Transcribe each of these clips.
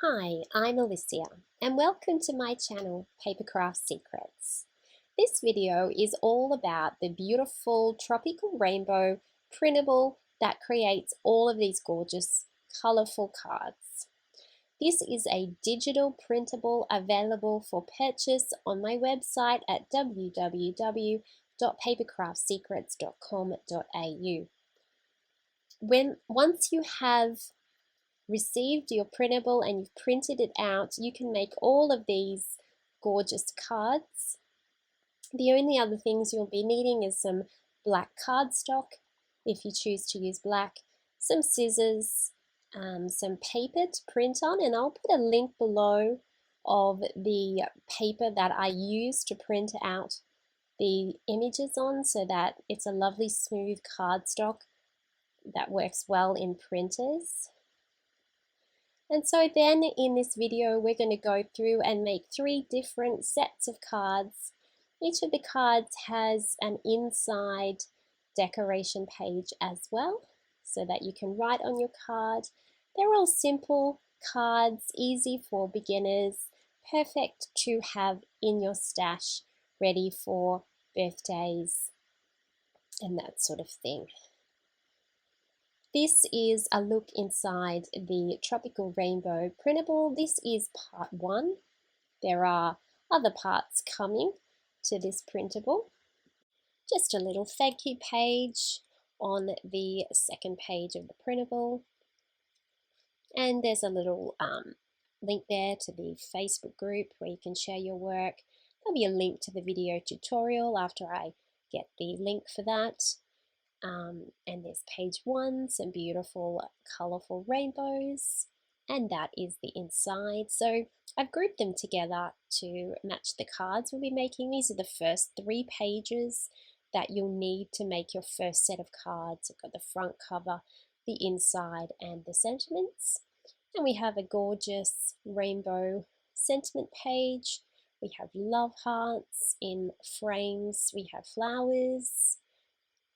Hi, I'm Alicia and welcome to my channel Papercraft Secrets. This video is all about the beautiful tropical rainbow printable that creates all of these gorgeous colorful cards. This is a digital printable available for purchase on my website at www.papercraftsecrets.com.au. Once you have received your printable and you've printed it out, you can make all of these gorgeous cards. The only other things you'll be needing is some black cardstock, if you choose to use black, some scissors, some paper to print on, and I'll put a link below of the paper that I use to print out the images on so that it's a lovely smooth cardstock that works well in printers. And so then in this video, we're going to go through and make 3 different sets of cards. Each of the cards has an inside decoration page as well, so that you can write on your card. They're all simple cards, easy for beginners, perfect to have in your stash, ready for birthdays and that sort of thing. This is a look inside the Tropical Rainbow printable. This is part 1. There are other parts coming to this printable. Just a little thank you page on the second page of the printable. And there's a little link there to the Facebook group where you can share your work. There'll be a link to the video tutorial after I get the link for that. And there's page 1, some beautiful colorful rainbows, and that is the inside. So I've grouped them together to match the cards we'll be making. These are the first 3 pages that you'll need to make your first set of cards. I've got the front cover, the inside, and the sentiments. And we have a gorgeous rainbow sentiment page. We have love hearts in frames. We have flowers,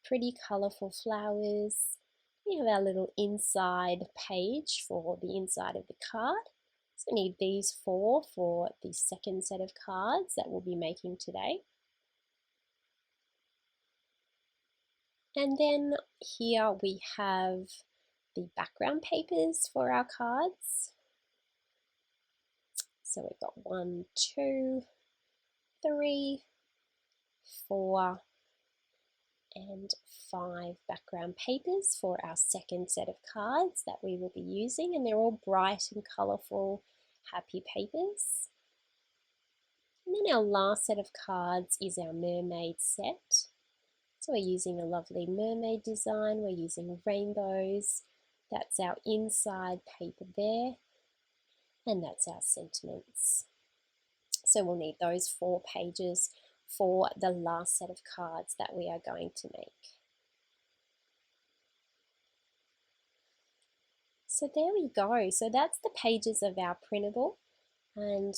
pretty colorful flowers. We have our little inside page for the inside of the card. So we need these 4 for the second set of cards that we'll be making today. And then here we have the background papers for our cards. So we've got 1, 2, 3, 4, and 5 background papers for our second set of cards that we will be using, and they're all bright and colourful, happy papers. And then our last set of cards is our mermaid set. So we're using a lovely mermaid design, we're using rainbows, that's our inside paper there, and that's our sentiments. So we'll need those 4 pages for the last set of cards that we are going to make. So there we go. So that's the pages of our printable, and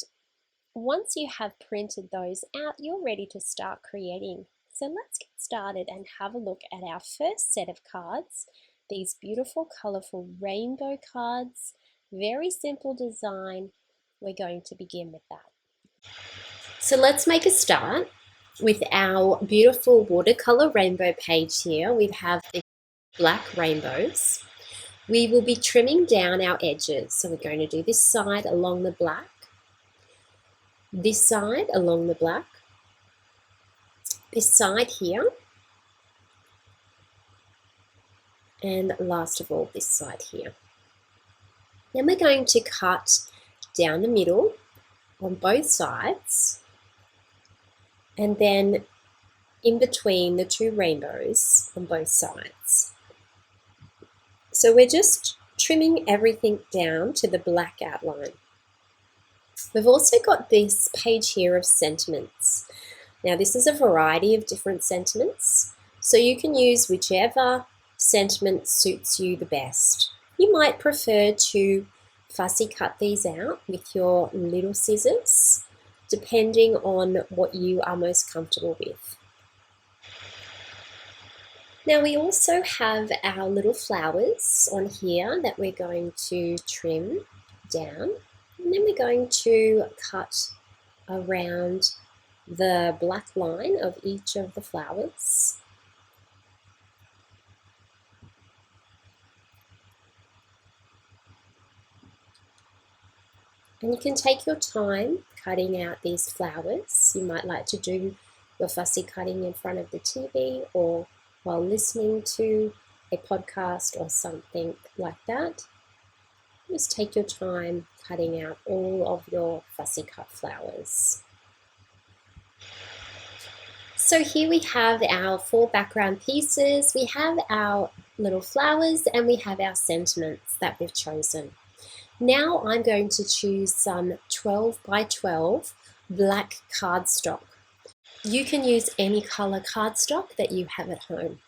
once you have printed those out, you're ready to start creating. So let's get started and have a look at our first set of cards, these beautiful colorful rainbow cards. Very simple design. We're going to begin with that. So let's make a start with our beautiful watercolor rainbow page here. We have the black rainbows. We will be trimming down our edges. So we're going to do this side along the black, this side along the black, this side here, and last of all, this side here. Then we're going to cut down the middle on both sides, and then in between the 2 rainbows on both sides. So we're just trimming everything down to the black outline. We've also got this page here of sentiments. Now this is a variety of different sentiments, so you can use whichever sentiment suits you the best. You might prefer to fussy cut these out with your little scissors, depending on what you are most comfortable with. Now we also have our little flowers on here that we're going to trim down. And then we're going to cut around the black line of each of the flowers. And you can take your time cutting out these flowers. You might like to do your fussy cutting in front of the TV or while listening to a podcast or something like that. Just take your time cutting out all of your fussy cut flowers. So here we have our 4 background pieces. We have our little flowers and we have our sentiments that we've chosen. Now I'm going to choose some 12 by 12 black cardstock. You can use any color cardstock that you have at home.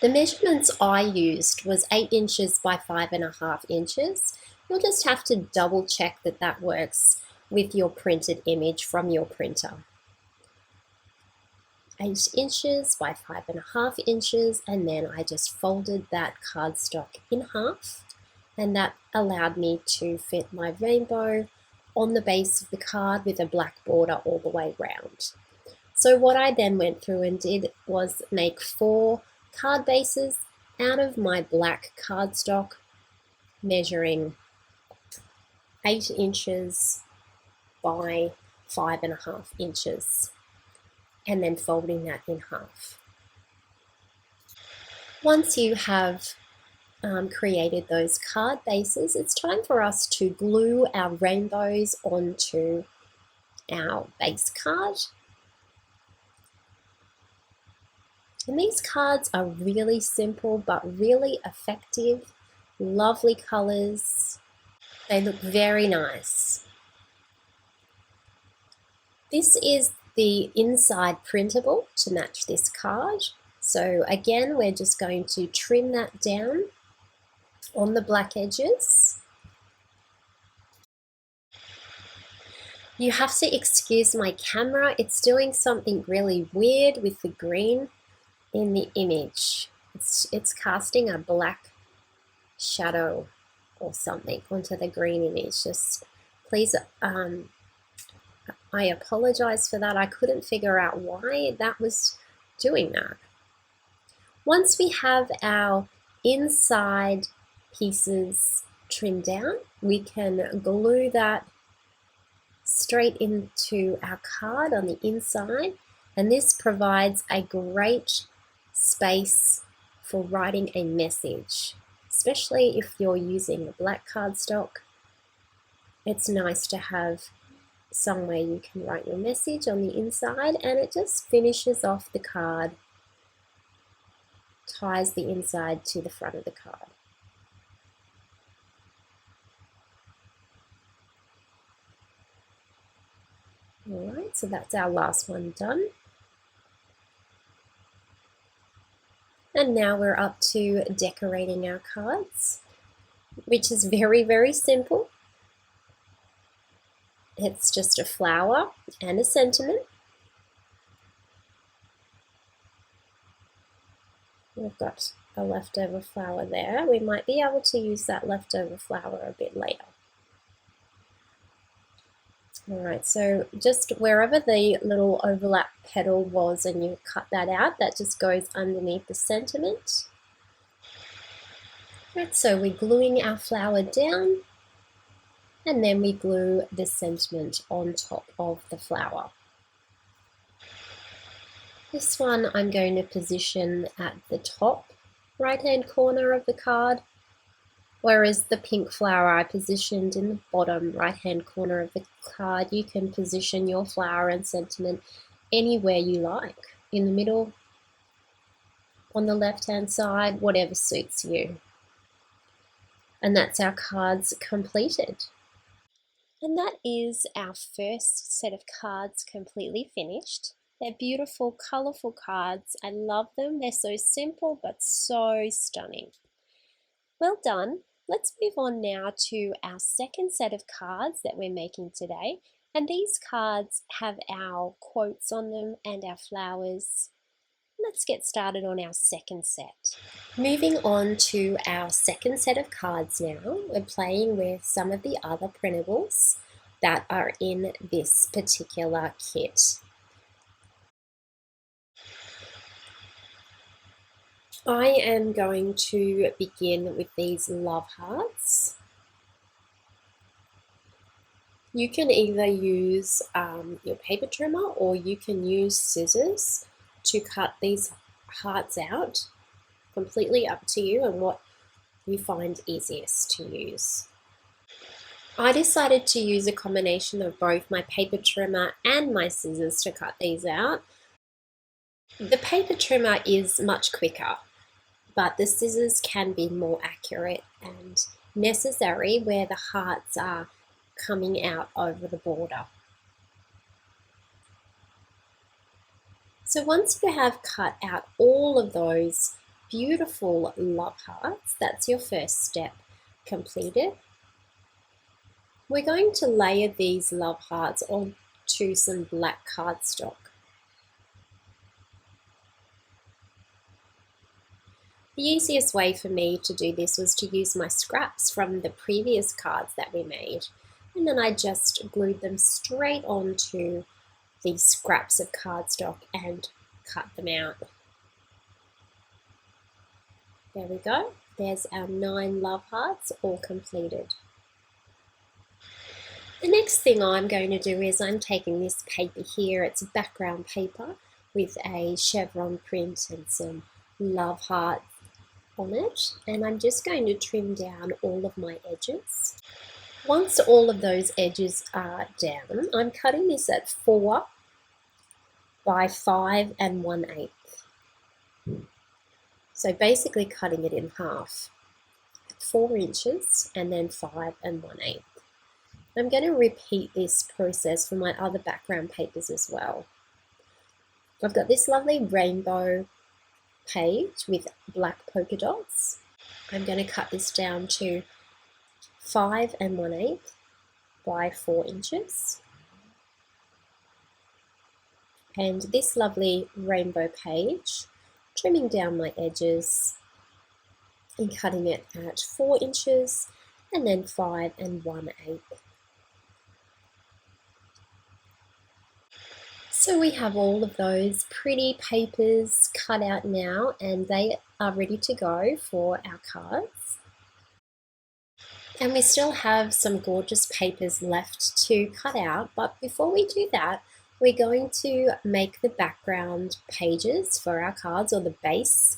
The measurements I used was 8 inches by 5.5 inches. You'll just have to double check that that works with your printed image from your printer. 8 inches by 5.5 inches, and then I just folded that cardstock in half, and that allowed me to fit my rainbow on the base of the card with a black border all the way round. So what I then went through and did was make 4 card bases out of my black cardstock, measuring 8 inches by 5.5 inches, and then folding that in half. Once you have created those card bases, it's time for us to glue our rainbows onto our base card. And these cards are really simple but really effective, lovely colors. They look very nice. This is the inside printable to match this card. So again, we're just going to trim that down on the black edges. You have to excuse my camera, it's doing something really weird with the green in the image. It's casting a black shadow or something onto the green image. Just please, I apologize for that. I couldn't figure out why that was doing that. Once we have our inside pieces trimmed down, we can glue that straight into our card on the inside, and this provides a great space for writing a message, especially if you're using a black cardstock. It's nice to have somewhere you can write your message on the inside, and it just finishes off the card, ties the inside to the front of the card. Alright, so that's our last one done. And now we're up to decorating our cards, which is very, very simple. It's just a flower and a sentiment. We've got a leftover flower there. We might be able to use that leftover flower a bit later. Alright, so just wherever the little overlap petal was and you cut that out, that just goes underneath the sentiment. Right, so we're gluing our flower down, and then we glue the sentiment on top of the flower. This one I'm going to position at the top right-hand corner of the card, whereas the pink flower I positioned in the bottom right-hand corner of the card. You can position your flower and sentiment anywhere you like, in the middle, on the left-hand side, whatever suits you. And that's our cards completed. And that is our first set of cards completely finished. They're beautiful, colourful cards. I love them. They're so simple but so stunning. Well done. Let's move on now to our second set of cards that we're making today. And these cards have our quotes on them and our flowers. Let's get started on our second set. Moving on to our second set of cards now, we're playing with some of the other printables that are in this particular kit. I am going to begin with these love hearts. You can either use your paper trimmer or you can use scissors to cut these hearts out. Completely up to you and what you find easiest to use. I decided to use a combination of both my paper trimmer and my scissors to cut these out. The paper trimmer is much quicker, but the scissors can be more accurate and necessary where the hearts are coming out over the border. So once you have cut out all of those beautiful love hearts, that's your first step completed. We're going to layer these love hearts onto some black cardstock. The easiest way for me to do this was to use my scraps from the previous cards that we made, and then I just glued them straight onto these scraps of cardstock and cut them out. There we go. There's our 9 love hearts all completed. The next thing I'm going to do is I'm taking this paper here. It's background paper with a chevron print and some love hearts on it, and I'm just going to trim down all of my edges. Once all of those edges are down, I'm cutting this at 4 by 5 1/8. So basically cutting it in half, 4 inches and then 5 1/8. I'm going to repeat this process for my other background papers as well. I've got this lovely rainbow page with black polka dots. I'm going to cut this down to 5 1/8 by 4 inches. And this lovely rainbow page, trimming down my edges and cutting it at 4 inches and then 5 1/8. So we have all of those pretty papers cut out now, and they are ready to go for our cards. And we still have some gorgeous papers left to cut out, but before we do that, we're going to make the background pages for our cards, or the base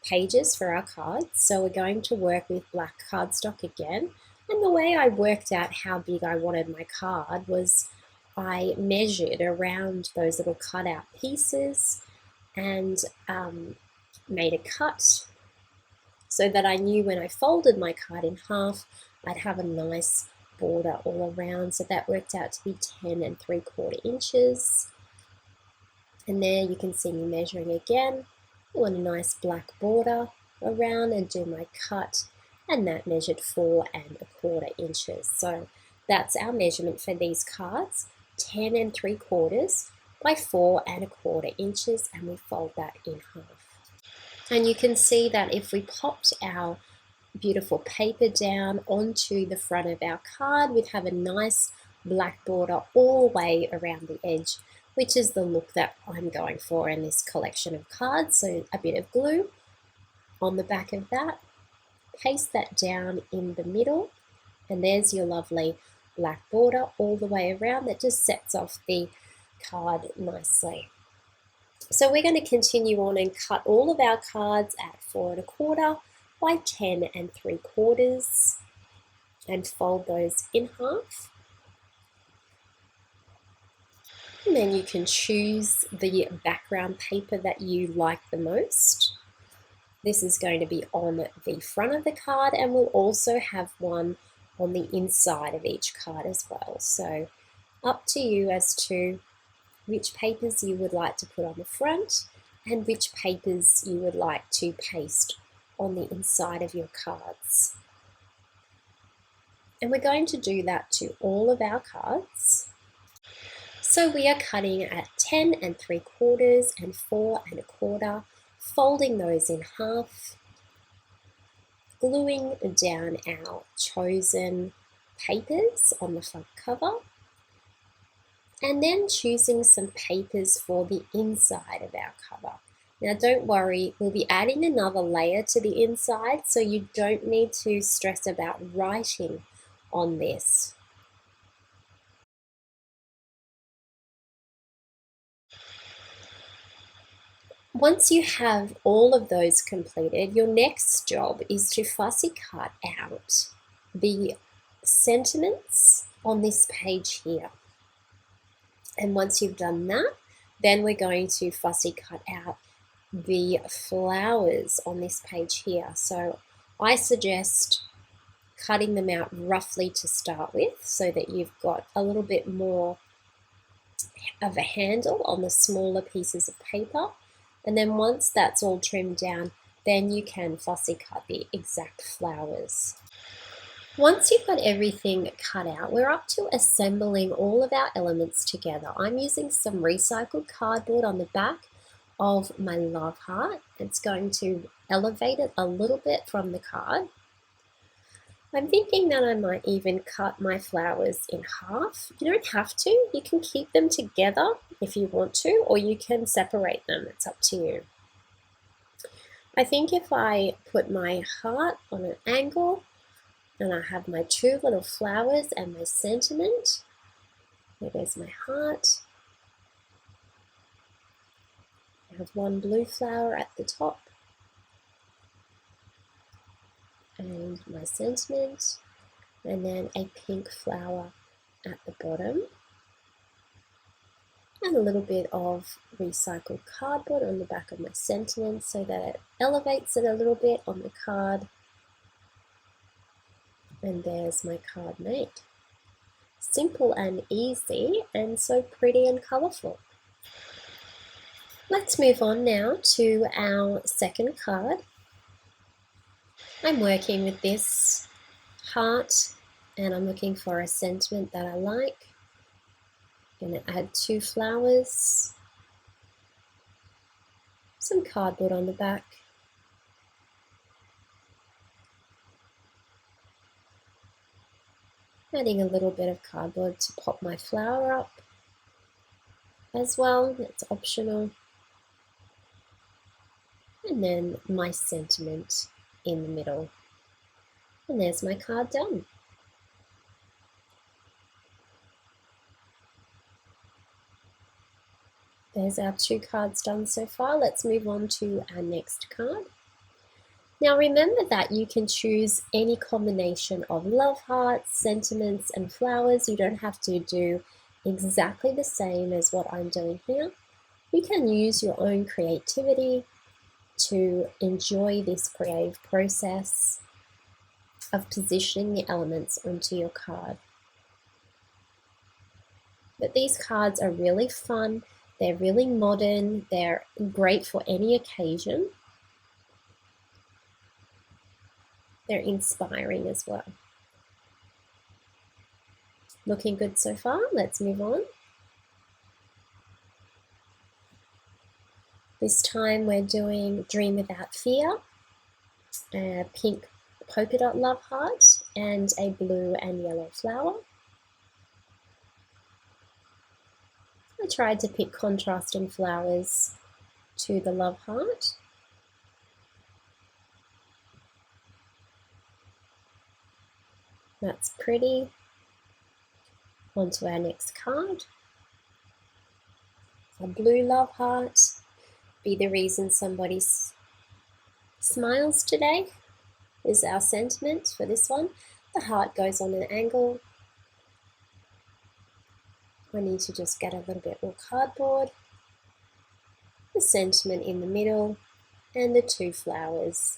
pages for our cards. So we're going to work with black cardstock again. And the way I worked out how big I wanted my card was I measured around those little cutout pieces and made a cut so that I knew when I folded my card in half, I'd have a nice border all around. So that worked out to be 10 3/4 inches. And there you can see me measuring again. I want a nice black border around and do my cut, and that measured 4 1/4 inches. So that's our measurement for these cards, 10 3/4 by 4 1/4 inches, and we fold that in half. And you can see that if we popped our beautiful paper down onto the front of our card, we'd have a nice black border all the way around the edge, which is the look that I'm going for in this collection of cards. So a bit of glue on the back of that, paste that down in the middle, and there's your lovely black border all the way around that just sets off the card nicely. So we're going to continue on and cut all of our cards at 4 1/4 by 10 3/4 and fold those in half. And then you can choose the background paper that you like the most. This is going to be on the front of the card, and we'll also have one on the inside of each card as well. So up to you as to which papers you would like to put on the front and which papers you would like to paste on the inside of your cards. And we're going to do that to all of our cards. So we are cutting at 10 3/4 and 4 1/4, folding those in half, gluing down our chosen papers on the front cover, and then choosing some papers for the inside of our cover. Now don't worry, we'll be adding another layer to the inside, so you don't need to stress about writing on this. Once you have all of those completed, your next job is to fussy cut out the sentiments on this page here. And once you've done that, then we're going to fussy cut out the flowers on this page here. So I suggest cutting them out roughly to start with so that you've got a little bit more of a handle on the smaller pieces of paper. And then once that's all trimmed down, then you can fussy cut the exact flowers. Once you've got everything cut out, we're up to assembling all of our elements together. I'm using some recycled cardboard on the back of my love heart. It's going to elevate it a little bit from the card. I'm thinking that I might even cut my flowers in half. You don't have to. You can keep them together if you want to, or you can separate them. It's up to you. I think if I put my heart on an angle and I have my two little flowers and my sentiment, there's my heart. I have one blue flower at the top and my sentiment, and then a pink flower at the bottom, and a little bit of recycled cardboard on the back of my sentiment so that it elevates it a little bit on the card. And there's my card made. Simple and easy, and so pretty and colourful. Let's move on now to our second card. I'm working with this heart and I'm looking for a sentiment that I like. I'm going to add two flowers, some cardboard on the back, adding a little bit of cardboard to pop my flower up as well, it's optional, and then my sentiment in the middle, and there's my card done. There's our two cards done so far. Let's move on to our next card. Now remember that you can choose any combination of love hearts, sentiments, and flowers. You don't have to do exactly the same as what I'm doing here. You can use your own creativity to enjoy this creative process of positioning the elements onto your card. But these cards are really fun, they're really modern, they're great for any occasion. They're inspiring as well. Looking good so far, let's move on. This time we're doing Dream Without Fear, a pink polka dot love heart, and a blue and yellow flower. I tried to pick contrasting flowers to the love heart. That's pretty. On to our next card. A blue love heart. Be the reason somebody smiles today is our sentiment for this one. The heart goes on an angle. I need to just get a little bit more cardboard. The sentiment in the middle and the two flowers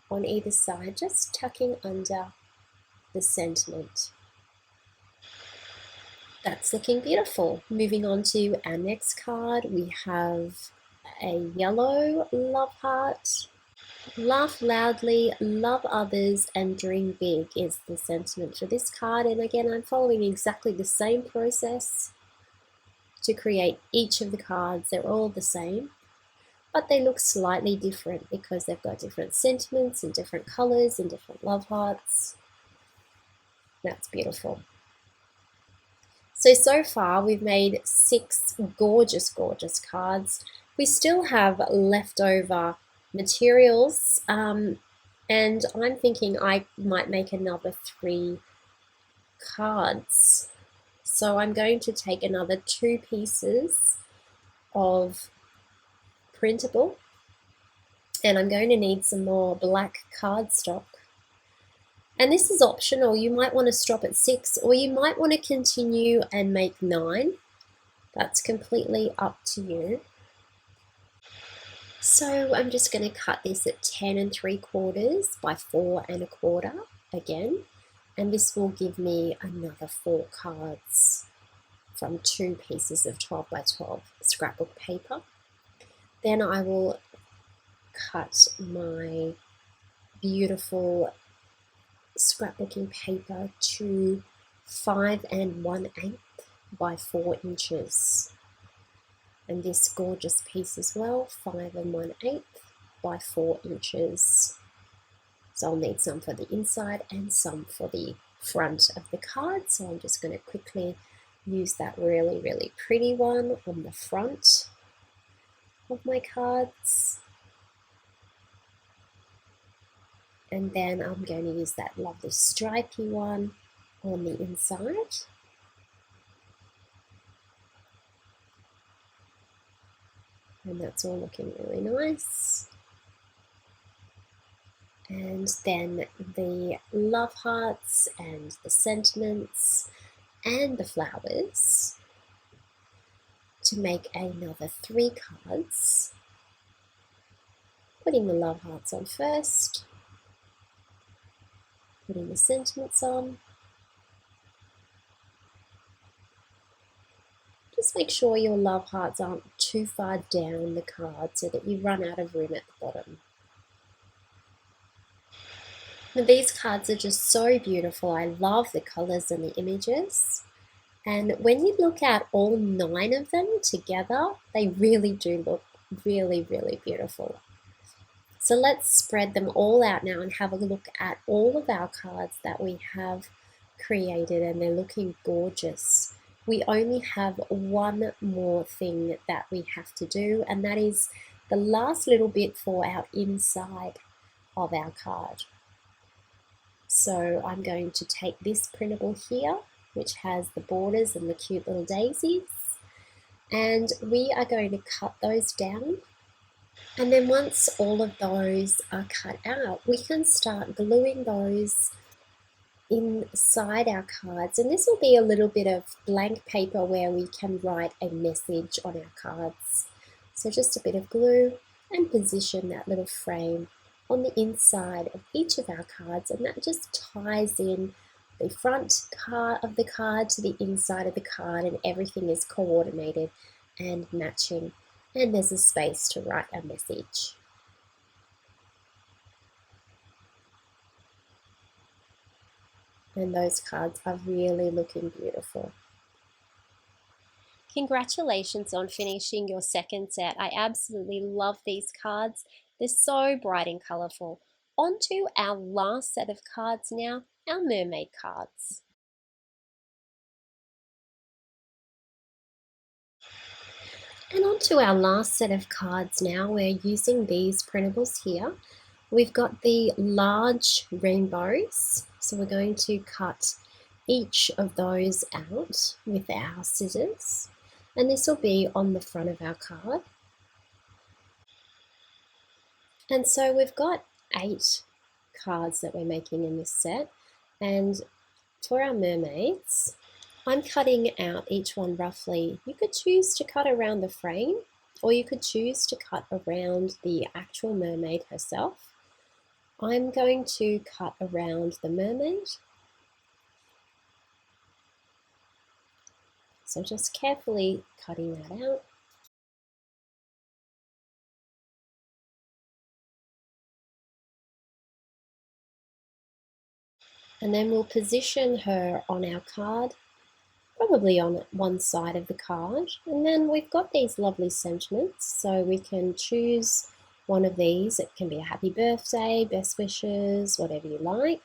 on either side, just tucking under the sentiment. That's looking beautiful. Moving on to our next card, we have a yellow love heart. Laugh loudly, love others, and dream big is the sentiment for this card. And again, I'm following exactly the same process. to create each of the cards. They're all the same, but they look slightly different because they've got different sentiments and different colors and different love hearts. That's beautiful. So far we've made 6 gorgeous, gorgeous cards. We still have leftover materials, and I'm thinking I might make another 3 cards. So I'm going to take another 2 pieces of printable, and I'm going to need some more black cardstock. And this is optional. You might want to stop at 6, or you might want to continue and make 9. That's completely up to you. So I'm just going to cut this at 10 3/4 by 4 1/4 again, and this will give me another 4 cards from 2 pieces of 12 by 12 scrapbook paper. Then I will cut my beautiful scrapbooking paper to 5 1/8 by 4 inches, and this gorgeous piece as well, 5 1/8 by 4 inches. So I'll need some for the inside and some for the front of the card. So I'm just going to quickly use that really, really pretty one on the front of my cards. And then I'm going to use that lovely stripy one on the inside. And that's all looking really nice. And then the love hearts and the sentiments and the flowers to make another 3 cards. Putting the love hearts on first, putting the sentiments on. Just make sure your love hearts aren't too far down the card so that you run out of room at the bottom. And these cards are just so beautiful. I love the colors and the images. And when you look at all 9 of them together, they really do look really, really beautiful. So let's spread them all out now and have a look at all of our cards that we have created, and they're looking gorgeous. We only have one more thing that we have to do, and that is the last little bit for our inside of our card. So I'm going to take this printable here, which has the borders and the cute little daisies, and we are going to cut those down. And then once all of those are cut out, we can start gluing those inside our cards. And this will be a little bit of blank paper where we can write a message on our cards. So just a bit of glue and position that little frame on the inside of each of our cards, and that just ties in the front of the card to the inside of the card, and everything is coordinated and matching, and there's a space to write a message. And those cards are really looking beautiful. Congratulations on finishing your second set. I absolutely love these cards. They're so bright and colourful. On to our last set of cards now, our mermaid cards. And on to our last set of cards now. We're using these printables here. We've got the large rainbows, so we're going to cut each of those out with our scissors, and this will be on the front of our card. And so we've got 8 cards that we're making in this set, and for our mermaids, I'm cutting out each one roughly. You could choose to cut around the frame, or you could choose to cut around the actual mermaid herself. I'm going to cut around the mermaid. So just carefully cutting that out. And then we'll position her on our card probably on one side of the card. And then we've got these lovely sentiments, so we can choose one of these. It can be a happy birthday, best wishes, whatever you like.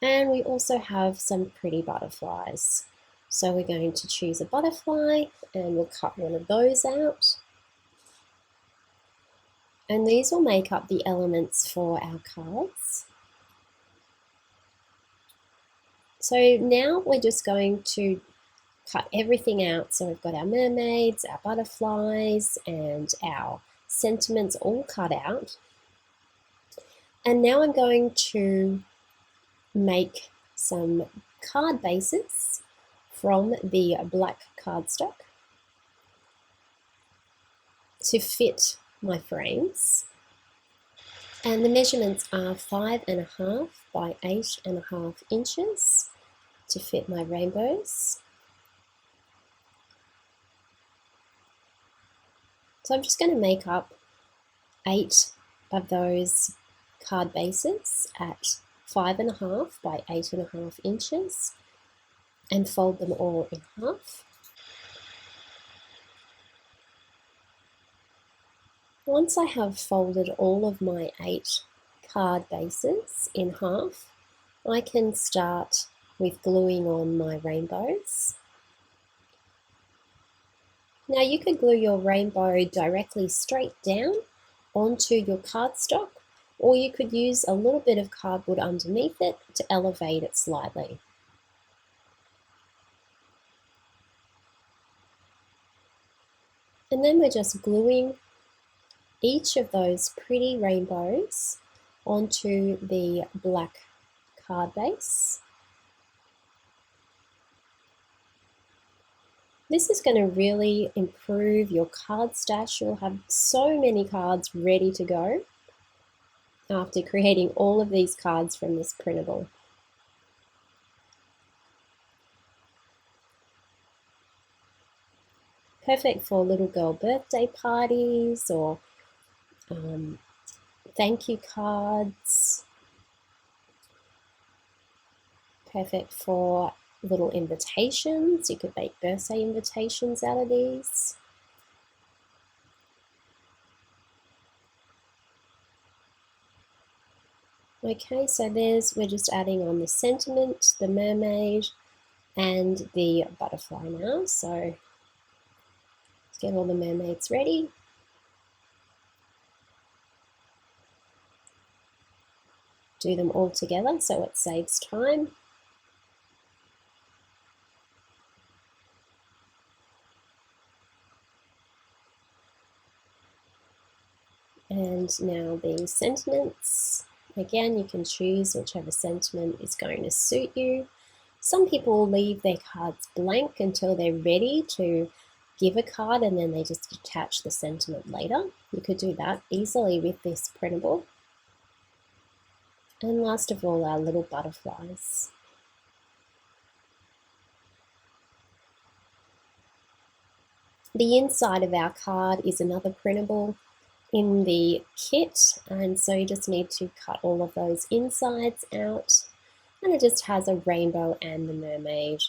And we also have some pretty butterflies. So we're going to choose a butterfly and we'll cut one of those out. And these will make up the elements for our cards. So now we're just going to cut everything out. So we've got our mermaids, our butterflies, and our sentiments all cut out. And now I'm going to make some card bases from the black cardstock to fit my frames. And the measurements are 5.5 by 8.5 inches to fit my rainbows. So I'm just going to make up 8 of those card bases at 5.5 by 8.5 inches and fold them all in half. Once I have folded all of my 8 card bases in half, I can start with gluing on my rainbows. Now you could glue your rainbow directly straight down onto your cardstock, or you could use a little bit of cardboard underneath it to elevate it slightly. And then we're just gluing each of those pretty rainbows onto the black card base. This is going to really improve your card stash. You'll have so many cards ready to go after creating all of these cards from this printable. Perfect for little girl birthday parties or thank you cards. Perfect for little invitations. You could make birthday invitations out of these. Okay, so we're just adding on the sentiment, the mermaid, and the butterfly now. So let's get all the mermaids ready. Do them all together so it saves time. And now the sentiments. Again, you can choose whichever sentiment is going to suit you. Some people leave their cards blank until they're ready to give a card and then they just attach the sentiment later. You could do that easily with this printable. And last of all, our little butterflies. The inside of our card is another printable in the kit, and so you just need to cut all of those insides out, and it just has a rainbow and the mermaid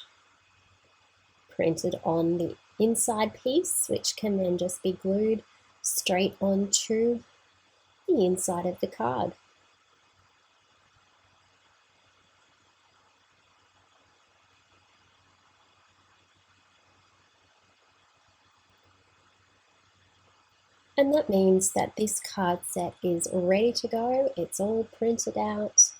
printed on the inside piece, which can then just be glued straight onto the inside of the card. And that means that this card set is ready to go. It's all printed out,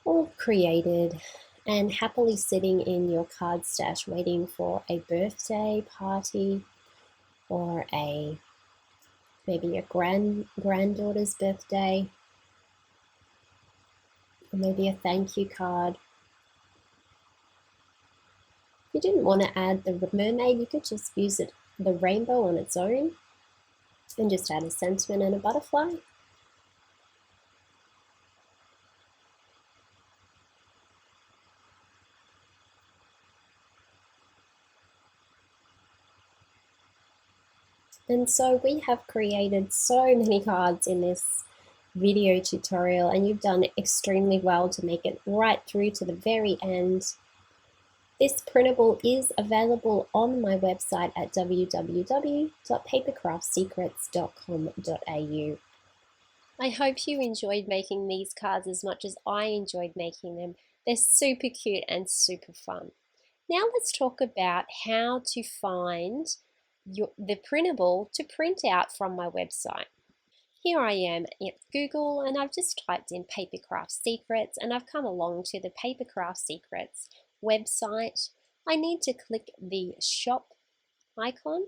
all created, and happily sitting in your card stash waiting for a birthday party or maybe a granddaughter's birthday, or maybe a thank you card. If you didn't want to add the mermaid, you could just use the rainbow on its own and just add a sentiment and a butterfly. And so we have created so many cards in this video tutorial, and you've done extremely well to make it right through to the very end. This printable is available on my website at www.papercraftsecrets.com.au. I hope you enjoyed making these cards as much as I enjoyed making them. They're super cute and super fun. Now let's talk about how to find the printable to print out from my website. Here I am at Google and I've just typed in Papercraft Secrets and I've come along to the Papercraft Secrets website. I need to click the shop icon.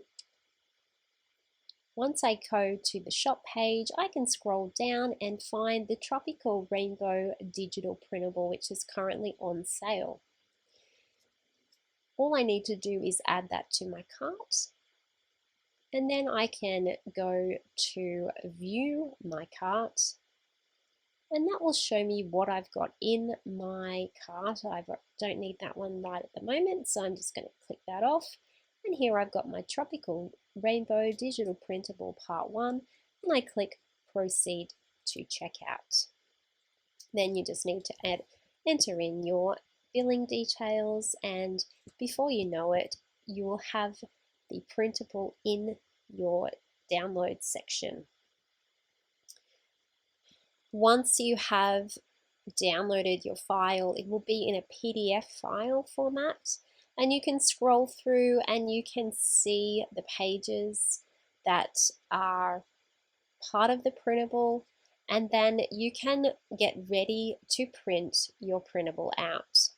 Once I go to the shop page, I can scroll down and find the Tropical Rainbow Digital Printable, which is currently on sale. All I need to do is add that to my cart, and then I can go to view my cart, and that will show me what I've got in my cart. I don't need that one right at the moment, so I'm just going to click that off. And here I've got my Tropical Rainbow Digital Printable Part 1, and I click Proceed to Checkout. Then you just need to enter in your billing details, and before you know it, you will have the printable in your download section. Once you have downloaded your file, it will be in a PDF file format, and you can scroll through and you can see the pages that are part of the printable, and then you can get ready to print your printable out.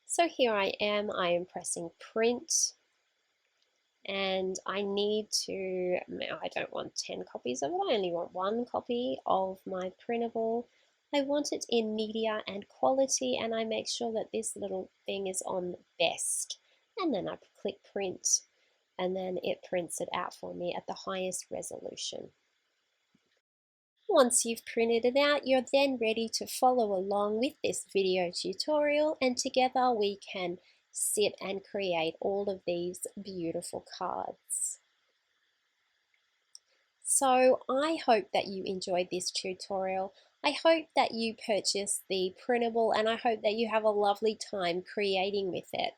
So here I am pressing print, and I need to, I don't want 10 copies of it, I only want 1 copy of my printable. I want it in media and quality, and I make sure that this little thing is on best, and then I click print, and then it prints it out for me at the highest resolution. Once you've printed it out, you're then ready to follow along with this video tutorial, and together we can sit and create all of these beautiful cards. So I hope that you enjoyed this tutorial. I hope that you purchase the printable, and I hope that you have a lovely time creating with it.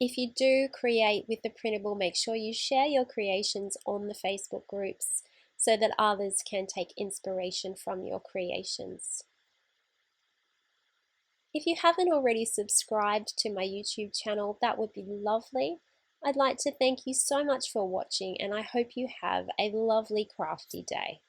If you do create with the printable, make sure you share your creations on the Facebook groups so that others can take inspiration from your creations. If you haven't already subscribed to my YouTube channel, that would be lovely. I'd like to thank you so much for watching, and I hope you have a lovely crafty day.